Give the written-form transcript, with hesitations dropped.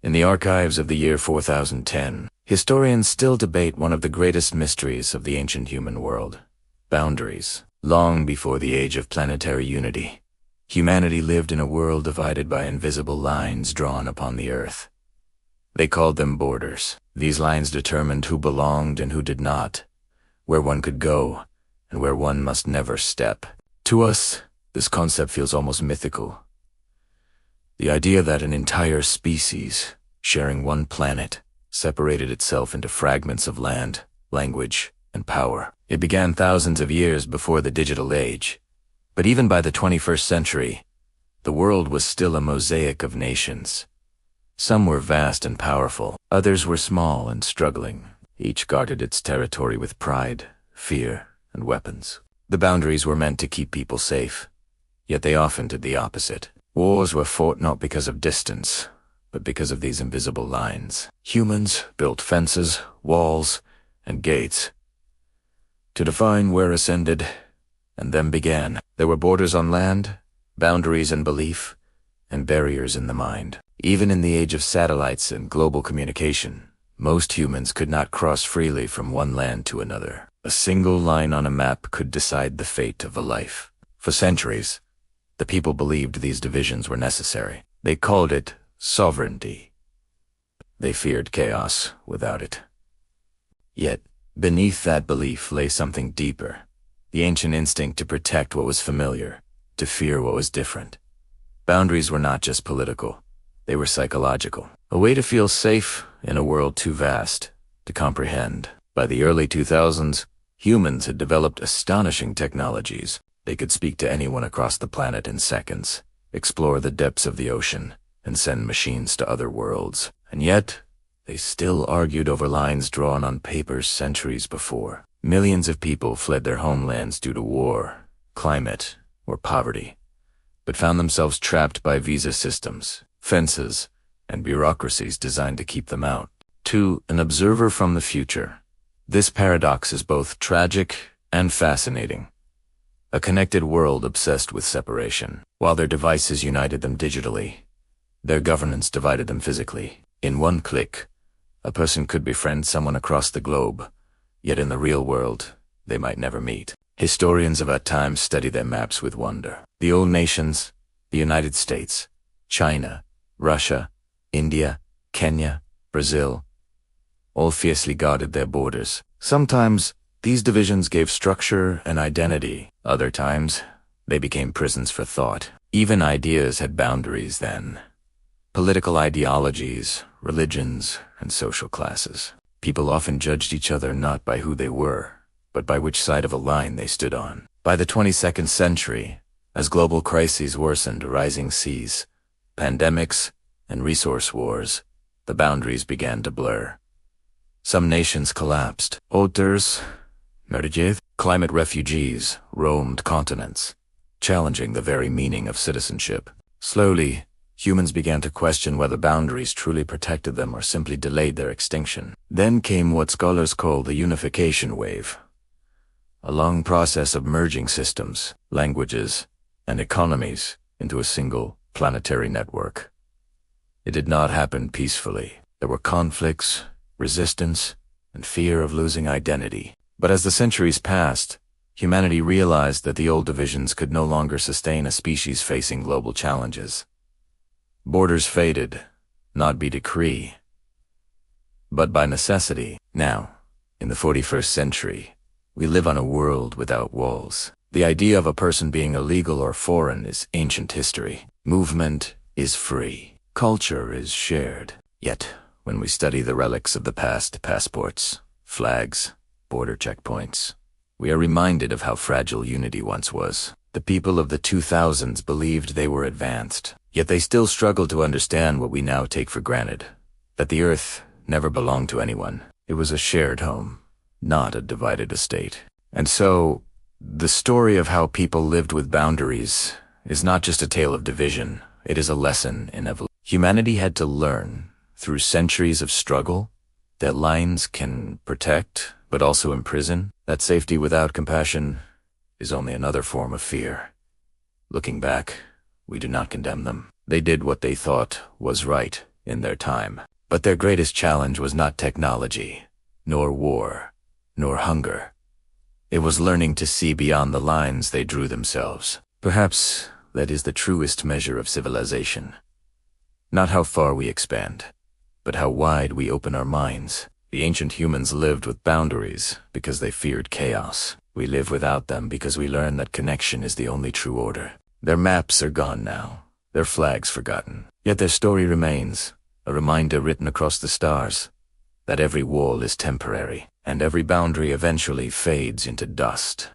In the archives of the year 4010, historians still debate one of the greatest mysteries of the ancient human world: boundaries. Long before the age of planetary unity, humanity lived in a world divided by invisible lines drawn upon the earth. They called them borders. These lines determined who belonged and who did not, where one could go, and where one must never step. To us, this concept feels almost mythical. The idea that an entire species, sharing one planet, separated itself into fragments of land, language, and power. It began thousands of years before the digital age, but even by the 21st century, the world was still a mosaic of nations. Some were vast and powerful, others were small and struggling. Each guarded its territory with pride, fear, and weapons. The boundaries were meant to keep people safe, yet they often did the opposite. Wars were fought not because of distance, but because of these invisible lines. Humans built fences, walls, and gates to define where ascended, and then began. There were borders on land, boundaries in belief, and barriers in the mind. Even in the age of satellites and global communication, most humans could not cross freely from one land to another. A single line on a map could decide the fate of a life. For centuries, the people believed these divisions were necessary. They called it sovereignty. They feared chaos without it. Yet, beneath that belief lay something deeper, the ancient instinct to protect what was familiar, to fear what was different. Boundaries were not just political, they were psychological. A way to feel safe in a world too vast to comprehend. By the early 2000s, humans had developed astonishing technologies. They could speak to anyone across the planet in seconds, explore the depths of the ocean, and send machines to other worlds. And yet, they still argued over lines drawn on paper centuries before. Millions of people fled their homelands due to war, climate, or poverty, but found themselves trapped by visa systems, fences, and bureaucracies designed to keep them out. To an observer from the future, this paradox is both tragic and fascinating. A connected world obsessed with separation. While their devices united them digitally, their governance divided them physically. In one click, a person could befriend someone across the globe, yet in the real world, they might never meet. Historians of our time study their maps with wonder. The old nations, the United States, China, Russia, India, Kenya, Brazil, all fiercely guarded their borders. Sometimes, these divisions gave structure and identity. Other times, they became prisons for thought. Even ideas had boundaries then. Political ideologies, religions, and social classes. People often judged each other not by who they were, but by which side of a line they stood on. By the 22nd century, as global crises worsened, rising seas, pandemics, and resource wars, the boundaries began to blur. Some nations collapsed. Others, climate refugees roamed continents, challenging the very meaning of citizenship. Slowly, humans began to question whether boundaries truly protected them or simply delayed their extinction. Then came what scholars call the unification wave, a long process of merging systems, languages, and economies into a single planetary network. It did not happen peacefully. There were conflicts, resistance, and fear of losing identity. But as the centuries passed, humanity realized that the old divisions could no longer sustain a species facing global challenges. Borders faded, not by decree, but by necessity. Now, in the 41st century, we live on a world without walls. The idea of a person being illegal or foreign is ancient history. Movement is free. Culture is shared. Yet, when we study the relics of the past, passports, flags, border checkpoints, we are reminded of how fragile unity once was. The people of the 2000s believed they were advanced, yet they still struggled to understand what we now take for granted, that the earth never belonged to anyone. It was a shared home, not a divided estate. And so, the story of how people lived with boundaries is not just a tale of division, it is a lesson in evolution. Humanity had to learn, through centuries of struggle, that lines can protect, but also imprison, that safety without compassion is only another form of fear. Looking back, we do not condemn them. They did what they thought was right in their time. But their greatest challenge was not technology, nor war, nor hunger. It was learning to see beyond the lines they drew themselves. Perhaps that is the truest measure of civilization. Not how far we expand, but how wide we open our minds. The ancient humans lived with boundaries because they feared chaos. We live without them because we learn that connection is the only true order. Their maps are gone now, their flags forgotten. Yet their story remains, a reminder written across the stars, that every wall is temporary, and every boundary eventually fades into dust.